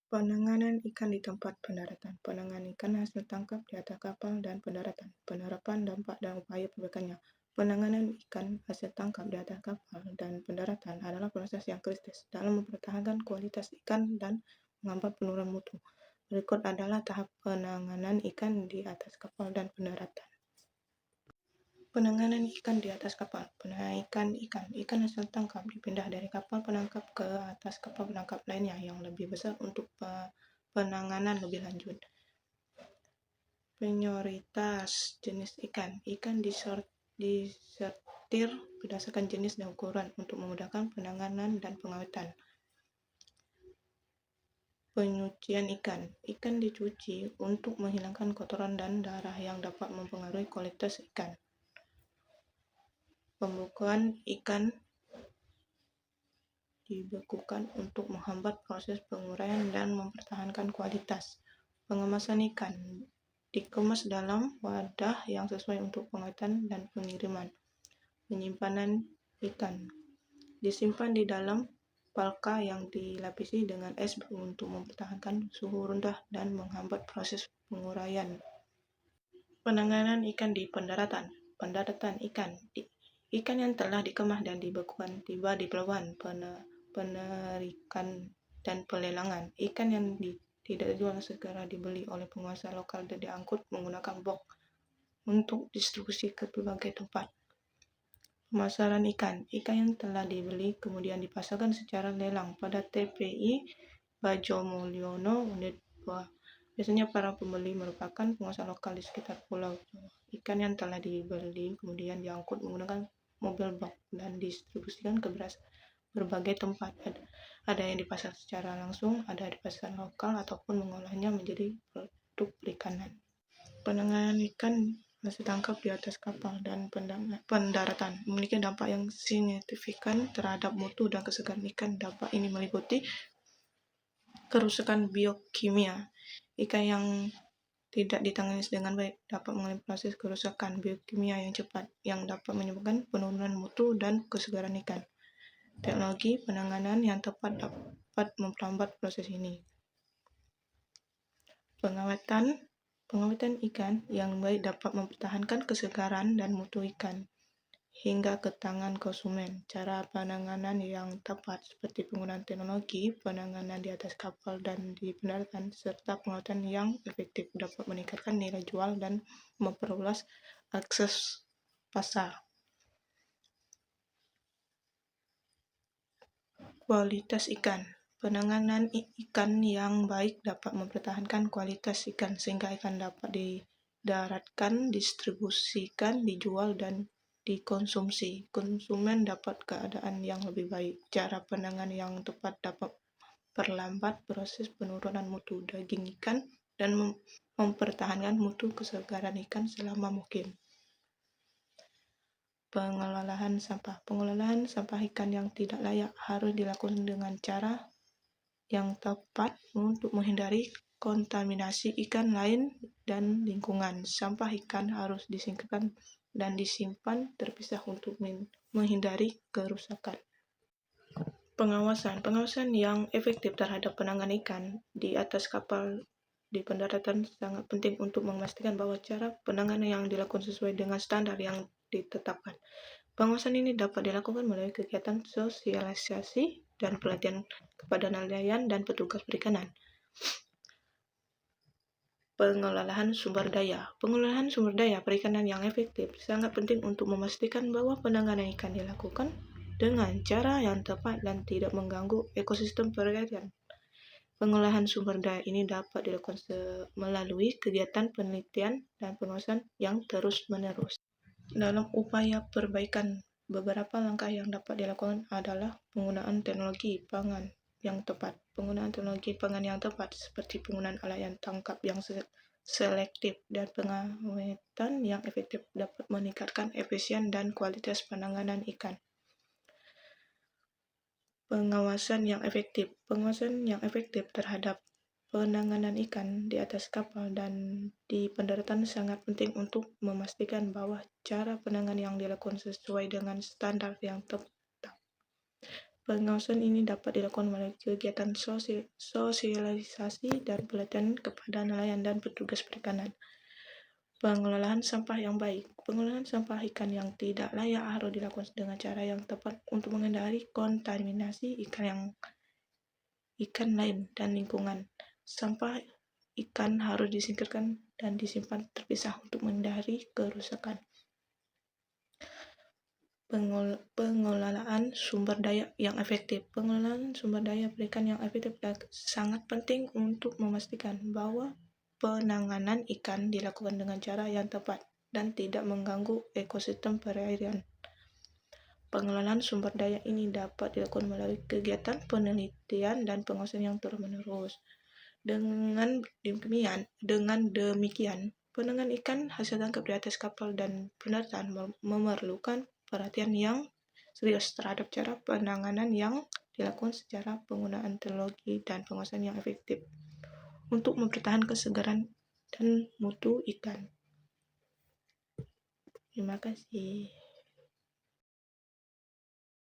Penanganan ikan di tempat pendaratan. Penanganan ikan hasil tangkap di atas kapal dan pendaratan. Penerapan dampak dan upaya perbaikannya. Penanganan ikan hasil tangkap di atas kapal dan pendaratan adalah proses yang kritis dalam mempertahankan kualitas ikan dan menghambat penurunan mutu. Berikut adalah tahap penanganan ikan di atas kapal dan pendaratan. Penanganan ikan di atas kapal. Penaikan ikan. Ikan hasil tangkap dipindah dari kapal penangkap ke atas kapal penangkap lainnya yang lebih besar untuk penanganan lebih lanjut. Prioritas jenis ikan. Ikan disortir berdasarkan jenis dan ukuran untuk memudahkan penanganan dan pengawetan. Penyucian ikan. Ikan dicuci untuk menghilangkan kotoran dan darah yang dapat mempengaruhi kualitas ikan. Pembekuan ikan dibekukan untuk menghambat proses penguraian dan mempertahankan kualitas. Pengemasan ikan dikemas dalam wadah yang sesuai untuk pengawetan dan pengiriman. Penyimpanan ikan disimpan di dalam palka yang dilapisi dengan es untuk mempertahankan suhu rendah dan menghambat proses penguraian. Penanganan ikan di pendaratan. Pendaratan ikan. Ikan yang telah dikemas dan dibekukan tiba di pelabuhan, penarikan dan pelelangan. Ikan yang tidak dijual segera dibeli oleh penguasa lokal dan diangkut menggunakan box untuk distribusi ke berbagai tempat. Pemasaran ikan. Ikan yang telah dibeli kemudian dipasarkan secara lelang pada TPI Bajo Mulyono Unit 2. Biasanya para pembeli merupakan pengusaha lokal di sekitar pulau Jawa. Ikan yang telah dibeli kemudian diangkut menggunakan mobil box dan distribusikan ke berbagai tempat. Ada yang dipasar secara langsung, ada di pasar lokal ataupun mengolahnya menjadi produk perikanan. Penanganan ikan hasil tangkap di atas kapal dan pendaratan memiliki dampak yang signifikan terhadap mutu dan kesegaran ikan. Dampak ini meliputi kerusakan biokimia. Ikan yang tidak ditangani dengan baik dapat mengalami proses kerusakan biokimia yang cepat yang dapat menyebabkan penurunan mutu dan kesegaran ikan. Teknologi penanganan yang tepat dapat memperlambat proses ini. Pengawetan ikan yang baik dapat mempertahankan kesegaran dan mutu ikan hingga ke tangan konsumen. Cara penanganan yang tepat seperti penggunaan teknologi penanganan di atas kapal dan di pendaratan serta pengawatan yang efektif dapat meningkatkan nilai jual dan memperluas akses pasar. Kualitas ikan. Penanganan ikan yang baik dapat mempertahankan kualitas ikan sehingga ikan dapat didaratkan, distribusikan, dijual, dan dikonsumsi. Konsumen dapat keadaan yang lebih baik. Cara penanganan yang tepat dapat memperlambat proses penurunan mutu daging ikan dan mempertahankan mutu kesegaran ikan selama mungkin. Pengelolaan sampah. Pengelolaan sampah ikan yang tidak layak harus dilakukan dengan cara yang tepat untuk menghindari kontaminasi ikan lain dan lingkungan. Sampah ikan harus disingkirkan dan disimpan terpisah untuk menghindari kerusakan. Pengawasan yang efektif terhadap penanganan ikan di atas kapal di pendaratan sangat penting untuk memastikan bahwa cara penanganan yang dilakukan sesuai dengan standar yang ditetapkan. Pengawasan ini dapat dilakukan melalui kegiatan sosialisasi dan pelatihan kepada nelayan dan petugas perikanan. Pengelolaan sumber daya. Pengelolaan sumber daya perikanan yang efektif sangat penting untuk memastikan bahwa penanganan ikan dilakukan dengan cara yang tepat dan tidak mengganggu ekosistem perairan. Pengolahan sumber daya ini dapat dilakukan melalui kegiatan penelitian dan pengawasan yang terus-menerus. Dalam upaya perbaikan, beberapa langkah yang dapat dilakukan adalah penggunaan teknologi pangan yang tepat. Penggunaan teknologi pangan yang tepat seperti penggunaan alat yang tangkap yang selektif dan pengawetan yang efektif dapat meningkatkan efisien dan kualitas penanganan ikan. Pengawasan yang efektif. Pengawasan yang efektif terhadap penanganan ikan di atas kapal dan di pendaratan sangat penting untuk memastikan bahwa cara penanganan yang dilakukan sesuai dengan standar yang tetap. Pengawasan ini dapat dilakukan melalui kegiatan sosialisasi dan pelatihan kepada nelayan dan petugas perikanan. Pengelolaan sampah yang baik. Pengelolaan sampah ikan yang tidak layak harus dilakukan dengan cara yang tepat untuk menghindari kontaminasi ikan lain dan lingkungan. Sampah ikan harus disingkirkan dan disimpan terpisah untuk menghindari kerusakan. Pengelolaan sumber daya yang efektif. Pengelolaan sumber daya perikan yang efektif sangat penting untuk memastikan bahwa penanganan ikan dilakukan dengan cara yang tepat dan tidak mengganggu ekosistem perairan. Pengelolaan sumber daya ini dapat dilakukan melalui kegiatan penelitian dan pengawasan yang terus-menerus. Dengan demikian, penanganan ikan hasil tangkap di atas kapal dan pendaratan memerlukan perhatian yang serius terhadap cara penanganan yang dilakukan secara penggunaan teknologi dan pengawasan yang efektif untuk mempertahankan kesegaran dan mutu ikan. Terima kasih.